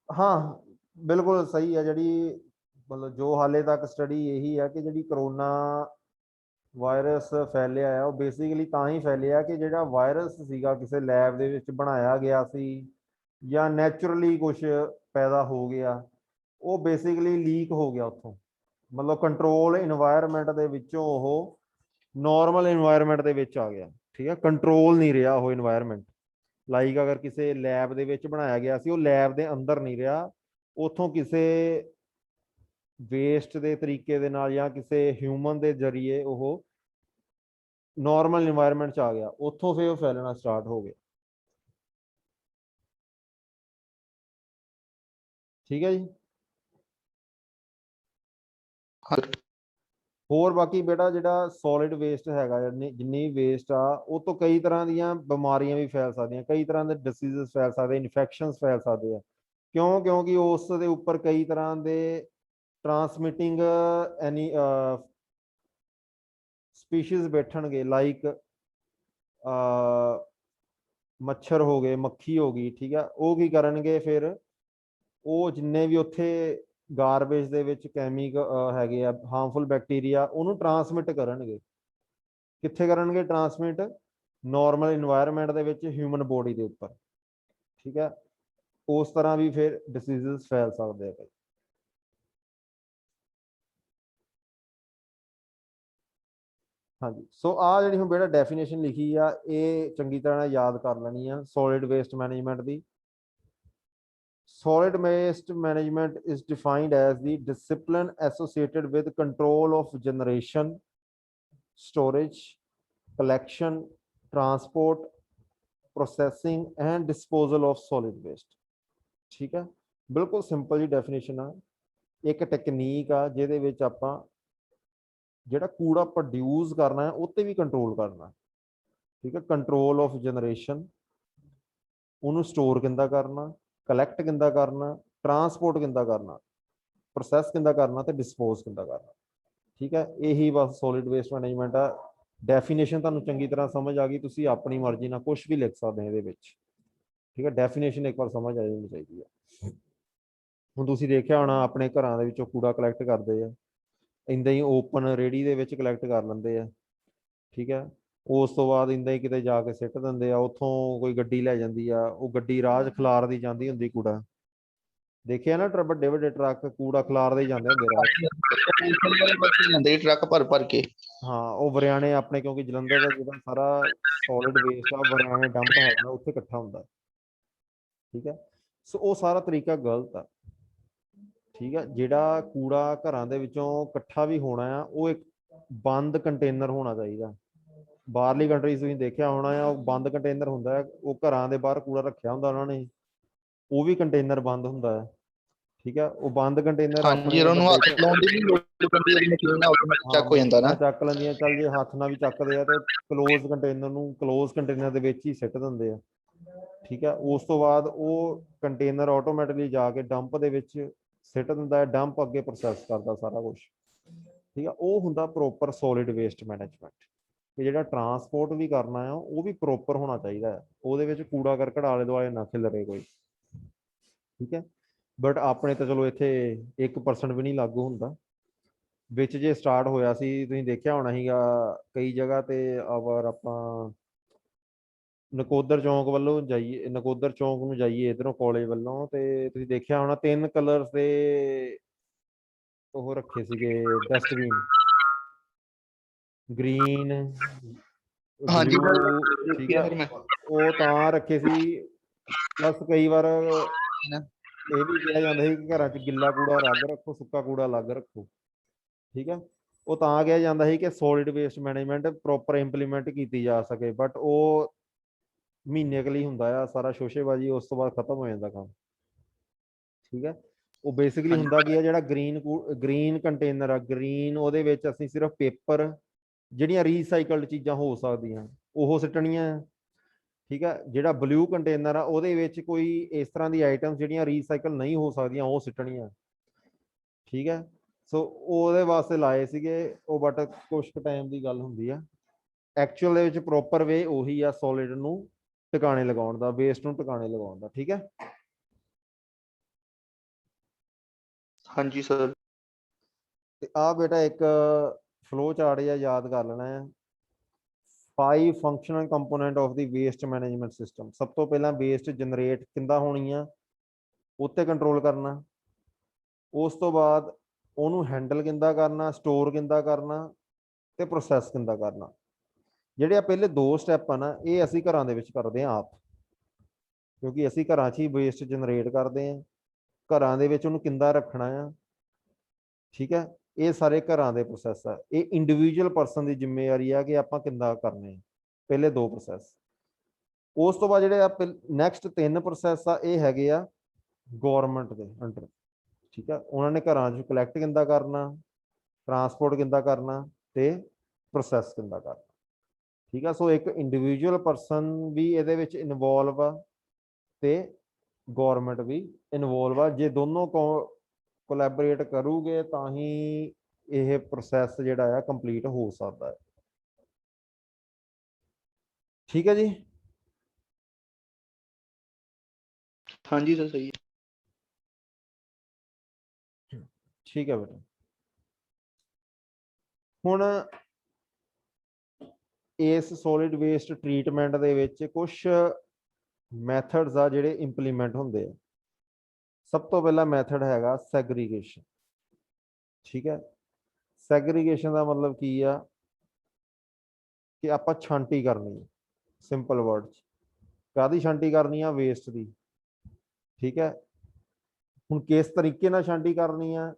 ਹਾਂ ਬਿਲਕੁਲ ਸਹੀ ਹੈ। ਜਿਹੜੀ ਮਤਲਬ ਜੋ ਹਾਲੇ ਤੱਕ ਸਟੱਡੀ ਇਹੀ ਹੈ ਕਿ ਜਿਹੜੀ ਕਰੋਨਾ ਵਾਇਰਸ ਫੈਲਿਆ ਆ ਉਹ ਬੇਸਿਕਲੀ ਤਾਂ ਹੀ ਫੈਲਿਆ ਕਿ ਜਿਹੜਾ ਵਾਇਰਸ ਸੀਗਾ ਕਿਸੇ ਲੈਬ ਦੇ ਵਿੱਚ ਬਣਾਇਆ ਗਿਆ ਸੀ ਜਾਂ ਨੈਚੁਰਲੀ ਕੁਝ ਪੈਦਾ ਹੋ ਗਿਆ, ਉਹ ਬੇਸਿਕਲੀ ਲੀਕ ਹੋ ਗਿਆ ਉੱਥੋਂ। ਮਤਲਬ ਕੰਟਰੋਲ এনवायरमेंट ਦੇ ਵਿੱਚੋਂ ਉਹ ਨਾਰਮਲ এনवायरमेंट ਦੇ ਵਿੱਚ ਆ ਗਿਆ। ਠੀਕ ਹੈ, ਕੰਟਰੋਲ ਨਹੀਂ ਰਿਹਾ ਉਹ এনवायरमेंट। ਲਾਈਕ ਅਗਰ ਕਿਸੇ ਲੈਬ ਦੇ ਵਿੱਚ ਬਣਾਇਆ ਗਿਆ ਸੀ, ਉਹ ਲੈਬ ਦੇ ਅੰਦਰ ਨਹੀਂ ਰਿਹਾ, ਉਥੋਂ ਕਿਸੇ ਵੇਸਟ ਦੇ ਤਰੀਕੇ ਦੇ ਨਾਲ ਜਾਂ ਕਿਸੇ ਹਿਊਮਨ ਦੇ ਜ਼ਰੀਏ ਉਹ ਨਾਰਮਲ এনवायरमेंट ਚ ਆ ਗਿਆ, ਉੱਥੋਂ ਫਿਰ ਉਹ ਫੈਲਣਾ ਸਟਾਰਟ ਹੋ ਗਿਆ। ਠੀਕ ਹੈ ਜੀ। हाँ ਹੋਰ ਬਾਕੀ ਬੇਟਾ ਜਿਹੜਾ ਸੋਲਿਡ ਵੇਸਟ ਹੈਗਾ, ਜਿੰਨੀ ਵੇਸਟ ਆ ਉਹ ਤੋਂ ਕਈ ਤਰ੍ਹਾਂ ਦੀਆਂ ਬਿਮਾਰੀਆਂ ਵੀ ਫੈਲ ਸਕਦੀਆਂ, ਕਈ ਤਰ੍ਹਾਂ ਦੇ ਡਿਸੀਜ਼ਸ ਫੈਲ ਸਕਦੇ, ਇਨਫੈਕਸ਼ਨਸ ਫੈਲ ਸਕਦੇ ਆ। ਕਿਉਂ? ਕਿਉਂਕਿ ਉਸ ਦੇ ਉੱਪਰ ਕਈ ਤਰ੍ਹਾਂ ਦੇ ਟਰਾਂਸਮਿਟਿੰਗ ਐਨੀ ਸਪੀਸ਼ੀਜ਼ ਬੈਠਣਗੇ, ਲਾਈਕ ਮੱਛਰ ਹੋ ਗਏ, ਮੱਖੀ ਹੋ ਗਈ। ਠੀਕ ਹੈ, ਉਹ ਕੀ ਕਰਨਗੇ ਫਿਰ, ਉਹ ਜਿੰਨੇ ਵੀ ਉੱਥੇ ਗਾਰਬੇਜ ਦੇ ਵਿੱਚ ਕੈਮੀਕਲ ਹੈਗੇ ਆ, ਹਾਰਮਫੁਲ ਬੈਕਟੀਰੀਆ, ਉਹਨੂੰ ਟਰਾਂਸਮਿਟ ਕਰਨਗੇ। ਕਿੱਥੇ ਕਰਨਗੇ ਟਰਾਂਸਮਿਟ? ਨਾਰਮਲ এনवायरमेंट ਦੇ ਵਿੱਚ, ਹਿਊਮਨ ਬੋਡੀ ਦੇ ਉੱਪਰ। ਠੀਕ ਹੈ, ਉਸ ਤਰ੍ਹਾਂ ਵੀ ਫਿਰ ਡਿਸੀਜ਼ਸ ਫੈਲ ਸਕਦੇ ਆ। ਹਾਂਜੀ, ਸੋ ਆ ਜਿਹੜੀ ਹੁਣ ਬੇਟਾ ਡੈਫੀਨੇਸ਼ਨ ਲਿਖੀ ਆ ਇਹ ਚੰਗੀ ਤਰ੍ਹਾਂ ਯਾਦ ਕਰ ਲੈਣੀ ਆ solid waste management the. Solid waste management is defined as the discipline associated with control of generation, storage, collection, transport, processing and disposal of solid waste. ਠੀਕ ਹੈ, ਬਿਲਕੁਲ ਸਿੰਪਲ ਜੀ ਡੈਫੀਨੇਸ਼ਨ ਆ। ਇੱਕ ਟੈਕਨੀਕ ਆ ਜਿਹਦੇ ਵਿੱਚ ਆਪਾਂ ਜਿਹੜਾ ਕੂੜਾ ਪ੍ਰੋਡਿਊਸ ਕਰਨਾ ਹੈ ਉਹ ਤੇ ਵੀ ਕੰਟਰੋਲ ਕਰਨਾ। ਠੀਕ ਹੈ, ਕੰਟਰੋਲ ਆਫ ਜਨਰੇਸ਼ਨ, ਉਹਨੂੰ ਸਟੋਰ ਕਿੰਦਾ ਕਰਨਾ, ਕਲੈਕਟ ਕਿੰਦਾ ਕਰਨਾ, ਟਰਾਂਸਪੋਰਟ ਕਿੰਦਾ ਕਰਨਾ, ਪ੍ਰੋਸੈਸ ਕਿੰਦਾ ਕਰਨਾ ਤੇ ਡਿਸਪੋਜ਼ ਕਿੰਦਾ ਕਰਨਾ। ਠੀਕ ਹੈ, ਇਹੀ ਬਸ ਸੋਲਿਡ ਵੇਸਟ ਮੈਨੇਜਮੈਂਟ ਆ। ਡੈਫੀਨੇਸ਼ਨ ਤੁਹਾਨੂੰ ਚੰਗੀ ਤਰ੍ਹਾਂ ਸਮਝ ਆ ਗਈ, ਤੁਸੀਂ ਆਪਣੀ ਮਰਜ਼ੀ ਨਾਲ ਕੁਝ ਵੀ ਲਿਖ ਸਕਦੇ ਹੋ ਇਹਦੇ ਵਿੱਚ। ਠੀਕ ਹੈ, ਡੈਫੀਨੇਸ਼ਨ ਇੱਕ ਵਾਰ ਸਮਝ ਆ ਜਾਣੀ ਚਾਹੀਦੀ ਹੈ। ਹੁਣ ਤੁਸੀਂ ਦੇਖਿਆ ਹੋਣਾ ਆਪਣੇ ਘਰਾਂ ਦੇ ਵਿੱਚੋਂ ਕੂੜਾ ਕਲੈਕਟ ਕਰਦੇ ਆ, ਇੰਦਾਂ ਹੀ ਓਪਨ ਰੇਹੜੀ ਦੇ ਵਿੱਚ ਕਲੈਕਟ ਕਰ ਲੈਂਦੇ ਆ। ਠੀਕ ਹੈ, ਉਸ ਤੋਂ ਬਾਅਦ ਇੰਦਾਂ ਹੀ ਕਿਤੇ ਜਾ ਕੇ ਸਿੱਟ ਦਿੰਦੇ ਆ, ਉੱਥੋਂ ਕੋਈ ਗੱਡੀ ਲੈ ਜਾਂਦੀ ਆ, ਉਹ ਗੱਡੀ ਰਾਹ 'ਚ ਖਲਾਰਦੀ ਜਾਂਦੀ ਹੁੰਦੀ ਕੂੜਾ। ਦੇਖਿਆ ਨਾ ਵੱਡੇ ਵੱਡੇ ਟਰੱਕ ਕੂੜਾ ਖਿਲਾਰਦੇ ਹੀ ਜਾਂਦੇ ਹੁੰਦੇ ਰਾਹ 'ਚ। ਜਾਂਦੇ ਟਰੱਕ ਭਰ ਭਰ ਕੇ। ਹਾਂ ਉਹ ਵਰਿਆਣੇ ਆਪਣੇ, ਕਿਉਂਕਿ ਜਲੰਧਰ ਦਾ ਜਿਹੜਾ ਸਾਰਾ ਸੋਲਿਡ ਵੇਸਟ ਆ ਵਰਿਆਣੇ ਡੰਪ ਹੈਗਾ ਨਾ ਉੱਥੇ ਇਕੱਠਾ ਹੁੰਦਾ। ਠੀਕ ਹੈ, ਸੋ ਉਹ ਸਾਰਾ ਤਰੀਕਾ ਗਲਤ ਆ। ਠੀਕ ਹੈ, ਜਿਹੜਾ ਕੂੜਾ ਘਰਾਂ ਦੇ ਵਿੱਚੋਂ ਇਕੱਠਾ ਵੀ ਹੋਣਾ ਆ ਉਹ ਇੱਕ ਬੰਦ ਕੰਟੇਨਰ ਹੋਣਾ ਚਾਹੀਦਾ। ਬਾਹਰਲੀ ਕੰਟਰੀ ਤੁਸੀਂ ਦੇਖਿਆ ਹੋਣਾ ਆ, ਉਹ ਬੰਦ ਕੰਟੇਨਰ ਹੁੰਦਾ ਹੈ, ਉਹ ਘਰਾਂ ਦੇ ਬਾਹਰ ਕੂੜਾ ਰੱਖਿਆ ਹੁੰਦਾ ਉਹਨਾਂ ਨੇ, ਉਹ ਵੀ ਕੰਟੇਨਰ ਬੰਦ ਹੁੰਦਾ ਹੈ। ਠੀਕ ਹੈ, ਉਹ ਬੰਦ ਕੰਟੇਨਰ ਹਾਂਜੀ, ਆਪਣੇ ਉਹਨੂੰ ਵੱਡੇ ਹੱਥ ਲਾਉਣ ਦੀ ਵੀ ਲੋੜ ਪੈਂਦੀ ਹੈ, ਜਿਹੜੀ ਮਸ਼ੀਨ ਆ ਆਟੋਮੈਟਿਕ ਹਾਂ ਚੱਕ ਹੋ ਜਾਂਦਾ ਨਾ। ਮਸ਼ੀਨਾਂ ਚੱਕ ਲੈਂਦੀਆਂ, ਚੱਲ ਜੇ ਹੱਥ ਨਾਲ ਵੀ ਚੱਕਦੇ ਆ ਤੇ ਕਲੋਜ਼ ਕੰਟੇਨਰ ਨੂੰ ਕਲੋਜ਼ ਕੰਟੇਨਰ ਦੇ ਵਿੱਚ ਹੀ ਸਿੱਟ ਦਿੰਦੇ ਆ। ਠੀਕ ਹੈ, ਉਸ ਤੋਂ ਬਾਅਦ ਉਹ ਕੰਟੇਨਰ ਆਟੋਮੈਟਿਕਲੀ ਜਾ ਕੇ ਡੰਪ ਦੇ ਵਿੱਚ ਸਿੱਟ ਦਿੰਦਾ ਹੈ, ਡੰਪ ਅੱਗੇ ਪ੍ਰੋਸੈਸ ਕਰਦਾ ਸਾਰਾ ਕੁਝ। ਠੀਕ ਹੈ, ਉਹ ਹੁੰਦਾ ਪ੍ਰੋਪਰ ਸੋਲਿਡ ਵੇਸਟ ਮੈਨੇਜਮੈਂਟ। ਤੇ ਜਿਹੜਾ ਟਰਾਂਸਪੋਰਟ ਵੀ ਕਰਨਾ ਆ ਉਹ ਵੀ ਪ੍ਰੋਪਰ ਹੋਣਾ ਚਾਹੀਦਾ ਹੈ, ਉਹਦੇ ਵਿੱਚ ਕੂੜਾ ਕਰਕਟ ਆਲੇ ਦੁਆਲੇ ਨਾ ਖਿਲਰੇ ਕੋਈ। ਠੀਕ ਹੈ, ਬਟ ਆਪਣੇ ਤਾਂ ਚਲੋ ਇੱਥੇ 1% ਵੀ ਨਹੀਂ ਲਾਗੂ ਹੁੰਦਾ। ਵਿੱਚ ਜੇ ਸਟਾਰਟ ਹੋਇਆ ਸੀ, ਤੁਸੀਂ ਦੇਖਿਆ ਹੋਣਾ ਸੀਗਾ ਕਈ ਜਗ੍ਹਾ ਤੇ, ਅਗਰ ਆਪਾਂ ਨਕੋਦਰ ਚੌਂਕ ਵੱਲੋਂ ਜਾਈਏ, ਨਕੋਦਰ ਚੌਂਕ ਨੂੰ ਜਾਈਏ ਇਧਰੋਂ ਕਾਲਜ ਵੱਲੋਂ, ਤੇ ਤੁਸੀਂ ਦੇਖਿਆ ਹੋਣਾ 3 ਕਲਰ ਦੇ ਉਹ ਰੱਖੇ ਸੀਗੇ ਡਸਟਬਿਨ, ਗ੍ਰੀਨ, ਹਾਂਜੀ ਬਲੂ। ਠੀਕ ਦੇਖੀ ਆ, ਸਰ ਮੈਂ। ਉਹ ਤਾਂ ਰੱਖੇ ਸੀ, ਪਲੱਸ ਕਈ ਵਾਰ ਇਹ ਵੀ ਕਿਹਾ ਜਾਂਦਾ ਸੀ ਕਿ ਘਰਾਂ 'ਚ ਗਿੱਲਾ ਕੂੜਾ ਅਲੱਗ ਰੱਖੋ, ਸੁੱਕਾ ਕੂੜਾ ਅਲੱਗ ਰੱਖੋ। ਠੀਕ ਹੈ, ਉਹ ਤਾਂ ਕਿਹਾ ਜਾਂਦਾ ਸੀ ਕਿ solid waste management proper implement ਕੀਤੀ ਜਾ ਸਕੇ, ਬਟ ਉਹ ਮਹੀਨੇ ਕੁ ਲਈ ਹੁੰਦਾ ਆ ਸਾਰਾ ਸ਼ੋਸ਼ੇਬਾਜ਼ੀ, ਉਸ ਤੋਂ ਬਾਅਦ ਖਤਮ ਹੋ ਜਾਂਦਾ ਕੰਮ। ਠੀਕ ਹੈ, ਉਹ ਬੇਸਿਕਲੀ ਹਾਂਜੀ ਹੁੰਦਾ ਕੀ ਆ, ਜਿਹੜਾ ਗ੍ਰੀਨ ਕੰਟੇਨਰ ਆ, ਗ੍ਰੀਨ ਉਹਦੇ ਵਿੱਚ ਅਸੀਂ ਸਿਰਫ ਪੇਪਰ, ਜਿਹੜੀਆਂ ਰੀਸਾਈਕਲਡ ਚੀਜ਼ਾਂ ਹੋ ਸਕਦੀਆਂ ਉਹ ਸਿੱਟਣੀਆਂ ਆ। ਠੀਕ ਹੈ, ਜਿਹੜਾ ਬਲੂ ਕੰਟੇਨਰ ਆ ਉਹਦੇ ਵਿੱਚ ਕੋਈ ਇਸ ਤਰ੍ਹਾਂ ਦੀ ਆਈਟਮ ਜਿਹੜੀਆਂ ਰੀਸਾਈਕਲ ਨਹੀਂ ਹੋ ਸਕਦੀਆਂ ਉਹ ਸਿੱਟਣੀਆਂ। ਠੀਕ ਹੈ, ਸੋ ਉਹਦੇ ਵਾਸਤੇ ਲਾਏ ਸੀਗੇ ਉਹ, ਬਟ ਕੁਛ ਕੁ ਟਾਈਮ ਦੀ ਗੱਲ ਹੁੰਦੀ ਆ। ਐਕਚੁਅਲ ਦੇ ਵਿੱਚ ਪ੍ਰੋਪਰ ਵੇ ਉਹੀ ਆ ਸੋਲਿਡ ਨੂੰ ਟਿਕਾਣੇ ਲਗਾਉਣ ਦਾ, ਵੇਸਟ ਨੂੰ ਟਿਕਾਣੇ ਲਗਾਉਣ ਦਾ। ਠੀਕ ਹੈ, ਹਾਂਜੀ ਸਰ। ਤੇ ਆ ਬੇਟਾ ਇੱਕ ਫਲੋ ਚਾਰਟ ਜਿਹਾ ਯਾਦ ਕਰ ਲੈਣਾ ਹੈ। 5 functional component of the waste management system. ਸਭ ਤੋਂ ਪਹਿਲਾਂ ਵੇਸਟ ਜਨਰੇਟ ਕਿੱਦਾਂ ਹੋਣੀ ਆ, ਉੱਤੇ ਕੰਟਰੋਲ ਕਰਨਾ। ਉਸ ਤੋਂ ਬਾਅਦ ਉਹਨੂੰ ਹੈਂਡਲ ਕਿੱਦਾਂ ਕਰਨਾ, ਸਟੋਰ ਕਿੱਦਾਂ ਕਰਨਾ, ਤੇ ਪ੍ਰੋਸੈਸ ਕਿੱਦਾਂ ਕਰਨਾ। ਜਿਹੜੇ ਆ ਪਹਿਲੇ 2 ਸਟੈਪ ਆ ਨਾ, ਇਹ ਅਸੀਂ ਘਰਾਂ ਦੇ ਵਿੱਚ ਕਰਦੇ ਹਾਂ ਆਪ, ਕਿਉਂਕਿ ਅਸੀਂ ਘਰਾਂ 'ਚ ਹੀ ਵੇਸਟ ਜਨਰੇਟ ਕਰਦੇ ਹਾਂ। ਘਰਾਂ ਦੇ ਵਿੱਚ ਉਹਨੂੰ ਕਿੱਦਾਂ ਰੱਖਣਾ ਆ। ਠੀਕ ਹੈ, ਇਹ ਸਾਰੇ ਘਰਾਂ ਦੇ ਪ੍ਰੋਸੈਸ ਆ, ਇਹ ਇੰਡੀਵਿਜੂਅਲ ਪਰਸਨ ਦੀ ਜ਼ਿੰਮੇਵਾਰੀ ਆ ਕਿ ਆਪਾਂ ਕਿੱਦਾਂ ਕਰਨੇ ਆ ਪਹਿਲੇ 2 ਪ੍ਰੋਸੈਸ। ਉਸ ਤੋਂ ਬਾਅਦ ਜਿਹੜੇ ਆ ਨੈਕਸਟ 3 ਪ੍ਰੋਸੈਸ ਆ, ਇਹ ਹੈਗੇ ਆ ਗੌਰਮੈਂਟ ਦੇ ਅੰਡਰ। ਠੀਕ ਹੈ, ਉਹਨਾਂ ਨੇ ਘਰਾਂ 'ਚ ਕਲੈਕਟ ਕਿੱਦਾਂ ਕਰਨਾ, ਟਰਾਂਸਪੋਰਟ ਕਿੱਦਾਂ ਕਰਨਾ, ਤੇ ਪ੍ਰੋਸੈਸ ਕਿੱਦਾਂ ਕਰਨਾ। ਠੀਕ ਆ, ਸੋ ਇੱਕ ਇੰਡੀਵਿਜੂਅਲ ਪਰਸਨ ਵੀ ਇਹਦੇ ਵਿੱਚ ਇਨਵੋਲਵ ਆ ਤੇ ਗੌਰਮੈਂਟ ਵੀ ਇਨਵੋਲਵ ਆ। ਜੇ ਦੋਨੋਂ ਕੋਲੈਬੋਰੇਟ ਕਰੂਗੇ ਤਾਂ ਹੀ ਇਹ ਪ੍ਰੋਸੈਸ ਜਿਹੜਾ ਆ ਕੰਪਲੀਟ ਹੋ ਸਕਦਾ ਹੈ। ਠੀਕ ਹੈ ਜੀ। ਹਾਂਜੀ ਸਰ, ਸਹੀ ਹੈ। ਠੀਕ ਹੈ ਬੇਟਾ, ਹੁਣ ਇਸ ਸੋਲਿਡ ਵੇਸਟ ਟ੍ਰੀਟਮੈਂਟ ਦੇ ਵਿੱਚ ਕੁਝ ਮੈਥਡਸ ਆ ਜਿਹੜੇ ਇੰਪਲੀਮੈਂਟ ਹੁੰਦੇ ਆ। ਸਭ ਤੋਂ ਪਹਿਲਾ ਮੈਥਡ ਹੈਗਾ ਸੈਗਰੀਗੇਸ਼ਨ। ਠੀਕ ਹੈ, ਸੈਗਰੀਗੇਸ਼ਨ ਦਾ ਮਤਲਬ ਕੀ ਆ ਕਿ ਆਪਾਂ ਛਾਂਟੀ ਕਰਨੀ ਹੈ, ਸਿੰਪਲ ਵਰਡ 'ਚ। ਕਾਹਦੀ ਛਾਂਟੀ ਕਰਨੀ ਆ, ਵੇਸਟ ਦੀ। ਠੀਕ ਹੈ, ਹੁਣ ਕਿਸ ਤਰੀਕੇ ਨਾਲ ਛਾਂਟੀ ਕਰਨੀ ਆ,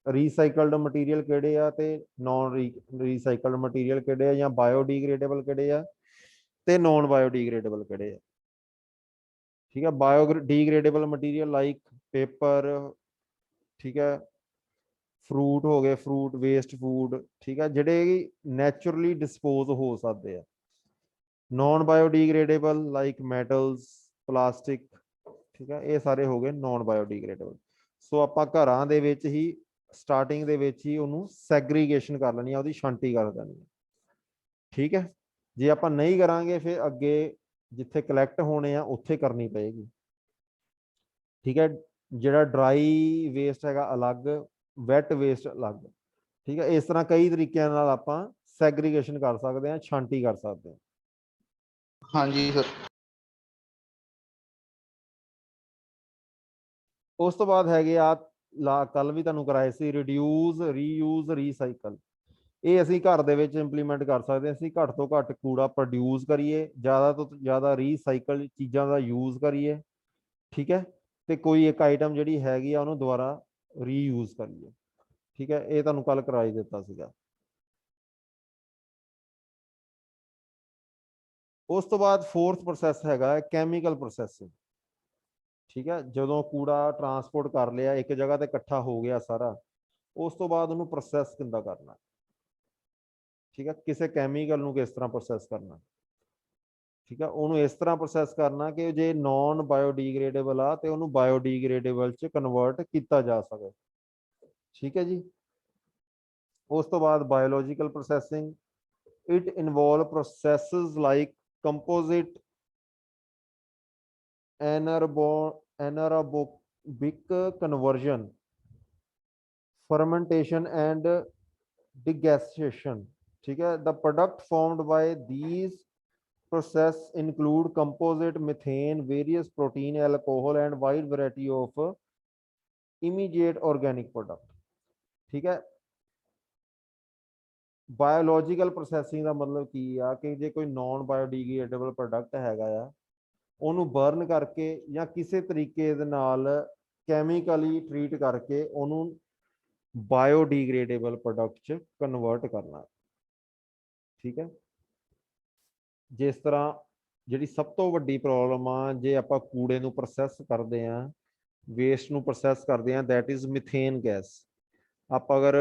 ਰੀਸਾਈਕਲਡ ਮਟੀਰੀਅਲ ਕਿਹੜੇ ਆ ਤੇ ਨਾਨ ਰੀਸਾਈਕਲਡ ਮਟੀਰੀਅਲ ਕਿਹੜੇ ਆ, ਜਾਂ ਬਾਇਓਡੀਗ੍ਰੇਡੇਬਲ ਕਿਹੜੇ ਆ ਤੇ ਨਾਨ ਬਾਇਓਡੀਗ੍ਰੇਡੇਬਲ ਕਿਹੜੇ ਆ। ਠੀਕ ਹੈ, ਬਾਇਓਡੀਗ੍ਰੇਡੇਬਲ ਮਟੀਰੀਅਲ ਲਾਈਕ ਪੇਪਰ, ਠੀਕ ਹੈ, ਫਰੂਟ ਹੋ ਗਏ, ਫਰੂਟ ਵੇਸਟ ਫੂਡ। ਠੀਕ ਹੈ, ਜਿਹੜੇ ਨੈਚੁਰਲੀ ਡਿਸਪੋਜ਼ ਹੋ ਸਕਦੇ ਆ। Non biodegradable like metals, plastic. ਠੀਕ ਹੈ, ਇਹ ਸਾਰੇ ਹੋ ਗਏ ਨਾਨ ਬਾਇਓਡੀਗ੍ਰੇਡੇਬਲ। ਸੋ ਆਪਾਂ ਘਰਾਂ ਦੇ ਵਿੱਚ ਹੀ ਸਟਾਰਟਿੰਗ ਦੇ ਵਿੱਚ ਹੀ ਉਹਨੂੰ ਸੈਗਰੀਗੇਸ਼ਨ ਕਰ ਲੈਣੀ ਆ, ਉਹਦੀ ਛਾਂਟੀ ਕਰ ਦੇਣੀ ਹੈ। ਠੀਕ ਹੈ, ਜੇ ਆਪਾਂ ਨਹੀਂ ਕਰਾਂਗੇ ਫਿਰ ਅੱਗੇ ਜਿੱਥੇ ਕਲੈਕਟ ਹੋਣੇ ਆ ਉੱਥੇ ਕਰਨੀ ਪਏਗੀ। ਠੀਕ ਹੈ, ਜਿਹੜਾ ਡਰਾਈ ਵੇਸਟ ਹੈਗਾ ਅਲੱਗ, ਵੈਟ ਵੇਸਟ ਅਲੱਗ। ਠੀਕ ਹੈ, ਇਸ ਤਰ੍ਹਾਂ ਕਈ ਤਰੀਕਿਆਂ ਨਾਲ ਆਪਾਂ ਸੈਗਰੀਗੇਸ਼ਨ ਕਰ ਸਕਦੇ ਹਾਂ, ਛਾਂਟੀ ਕਰ ਸਕਦੇ ਹਾਂ। ਹਾਂਜੀ ਸਰ। ਉਸ ਤੋਂ ਬਾਅਦ ਹੈਗੇ ਆ ਕੱਲ ਵੀ ਤੁਹਾਨੂੰ ਕਰਾਏ ਸੀ ਰਿਡਿਊਸ, ਰੀਯੂਜ਼, ਰੀਸਾਈਕਲ। ਇਹ ਅਸੀਂ ਘਰ ਦੇ ਵਿੱਚ ਇੰਪਲੀਮੈਂਟ ਕਰ ਸਕਦੇ ਹਾਂ। ਅਸੀਂ ਘੱਟ ਤੋਂ ਘੱਟ ਕੂੜਾ ਪ੍ਰੋਡਿਊਸ ਕਰੀਏ, ਜ਼ਿਆਦਾ ਤੋਂ ਜ਼ਿਆਦਾ ਰੀਸਾਈਕਲ ਚੀਜ਼ਾਂ ਦਾ ਯੂਜ਼ ਕਰੀਏ, ਠੀਕ ਹੈ, ਤੇ ਕੋਈ ਇੱਕ ਆਈਟਮ ਜਿਹੜੀ ਹੈਗੀ ਆ ਉਹਨੂੰ ਦੁਬਾਰਾ ਰੀਯੂਜ਼ ਕਰੀਏ, ਠੀਕ ਹੈ। ਇਹ ਤੁਹਾਨੂੰ ਕੱਲ ਕਰਾ ਹੀ ਦਿੱਤਾ ਸੀਗਾ। ਉਸ ਤੋਂ ਬਾਅਦ ਫੋਰਥ ਪ੍ਰੋਸੈਸ ਹੈਗਾ ਕੈਮੀਕਲ ਪ੍ਰੋਸੈਸਿੰਗ, ਠੀਕ ਹੈ। ਜਦੋਂ ਕੂੜਾ ਟਰਾਂਸਪੋਰਟ ਕਰ ਲਿਆ, ਇੱਕ ਜਗ੍ਹਾ ਤੇ ਇਕੱਠਾ ਹੋ ਗਿਆ ਸਾਰਾ, ਉਸ ਤੋਂ ਬਾਅਦ ਉਹਨੂੰ ਪ੍ਰੋਸੈਸ ਕਿੱਦਾਂ ਕਰਨਾ, ਠੀਕ ਹੈ, ਕਿਸੇ ਕੈਮੀਕਲ ਨੂੰ ਕਿਸ ਤਰ੍ਹਾਂ ਪ੍ਰੋਸੈਸ ਕਰਨਾ, ਠੀਕ ਹੈ। ਉਹਨੂੰ ਇਸ ਤਰ੍ਹਾਂ ਪ੍ਰੋਸੈਸ ਕਰਨਾ ਕਿ ਜੇ ਨੌਨ ਬਾਇਓਡੀਗ੍ਰੇਡੇਬਲ ਆ ਤੇ ਉਹਨੂੰ ਬਾਇਓਡੀਗ੍ਰੇਡੇਬਲ ਚ ਕਨਵਰਟ ਕੀਤਾ ਜਾ ਸਕੇ, ਠੀਕ ਹੈ ਜੀ। ਉਸ ਤੋਂ ਬਾਅਦ biological processing, it involve processes like composite, anaerobic conversion, fermentation and degassation, ठीक है। The product formed by these process include composite, methane, various protein, alcohol and wide variety of immediate organic product, ठीक है। Biological processing ਦਾ ਮਤਲਬ ਕੀ ਆ ਕਿ ਜੇ ਕੋਈ non biodegradable product ਹੈਗਾ ਆ, ਉਹਨੂੰ ਬਰਨ ਕਰਕੇ ਜਾਂ ਕਿਸੇ ਤਰੀਕੇ ਦੇ ਨਾਲ ਕੈਮੀਕਲੀ ਟਰੀਟ ਕਰਕੇ ਉਹਨੂੰ ਬਾਇਓਡੀਗ੍ਰੇਡੇਬਲ ਪ੍ਰੋਡਕਟ ਚ ਕਨਵਰਟ ਕਰਨਾ, ਠੀਕ ਹੈ। ਜਿਸ ਤਰ੍ਹਾਂ ਜਿਹੜੀ ਸਭ ਤੋਂ ਵੱਡੀ ਪ੍ਰੋਬਲਮ ਆ, ਜੇ ਆਪਾਂ ਕੂੜੇ ਨੂੰ ਪ੍ਰੋਸੈਸ ਕਰਦੇ ਆ, ਵੇਸਟ ਨੂੰ ਪ੍ਰੋਸੈਸ ਕਰਦੇ ਆ, ਦੈਟ ਇਜ਼ ਮਿਥੇਨ ਗੈਸ। ਆਪਾਂ ਅਗਰ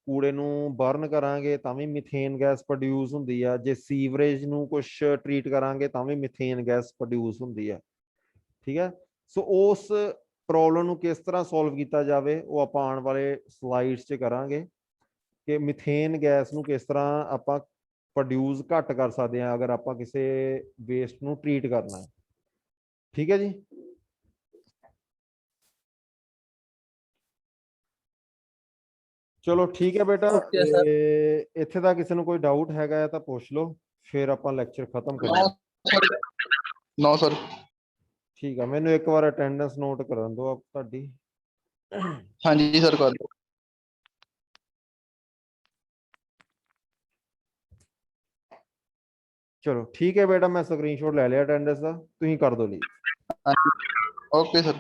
ਕੂੜੇ ਨੂੰ ਬਰਨ ਕਰਾਂਗੇ ਤਾਂ ਵੀ ਮਿਥੇਨ ਗੈਸ ਪ੍ਰੋਡਿਊਸ ਹੁੰਦੀ ਆ, ਜੇ ਸੀਵਰੇਜ ਨੂੰ ਕੁਝ ਟਰੀਟ ਕਰਾਂਗੇ ਤਾਂ ਵੀ ਮਿਥੇਨ ਗੈਸ ਪ੍ਰੋਡਿਊਸ ਹੁੰਦੀ ਆ, ਠੀਕ ਹੈ। ਸੋ ਉਸ ਪ੍ਰੋਬਲਮ ਨੂੰ ਕਿਸ ਤਰ੍ਹਾਂ ਸੋਲਵ ਕੀਤਾ ਜਾਵੇ, ਉਹ ਆਪਾਂ ਆਉਣ ਵਾਲੇ ਸਲਾਈਡਸ 'ਚ ਕਰਾਂਗੇ ਕਿ ਮਿਥੇਨ ਗੈਸ ਨੂੰ ਕਿਸ ਤਰ੍ਹਾਂ ਆਪਾਂ ਪ੍ਰੋਡਿਊਸ ਘੱਟ ਕਰ ਸਕਦੇ ਹਾਂ ਅਗਰ ਆਪਾਂ ਕਿਸੇ ਵੇਸਟ ਨੂੰ ਟਰੀਟ ਕਰਨਾ ਹੈ, ਠੀਕ ਹੈ ਜੀ। ਚਲੋ ਠੀਕ ਹੈ ਬੇਟਾ, ਓਕੇ ਸਰ। ਇੱਥੇ ਦਾ ਕਿਸੇ ਨੂੰ ਕੋਈ ਡਾਊਟ ਹੈਗਾ ਹੈ ਤਾਂ ਪੁੱਛ ਲਓ, ਫਿਰ ਆਪਾਂ ਲੈਕਚਰ ਖਤਮ ਕਰੀਏ। No sir. ਠੀਕ ਆ, ਮੈਨੂੰ ਇੱਕ ਵਾਰ ਅਟੈਂਡੈਂਸ ਨੋਟ ਕਰਨ ਦਿਓ ਆਪ ਤੁਹਾਡੀ। ਹਾਂਜੀ ਸਰ ਕਰ ਦਿਓ। ਚਲੋ ਠੀਕ ਹੈ ਬੇਟਾ, ਮੈਂ ਸਕਰੀਨਸ਼ਾਟ ਲੈ ਲਿਆ ਅਟੈਂਡੈਂਸ ਦਾ, ਤੁਸੀਂ ਕਰ ਦਿਓ ਲੀਵ। Okay sir.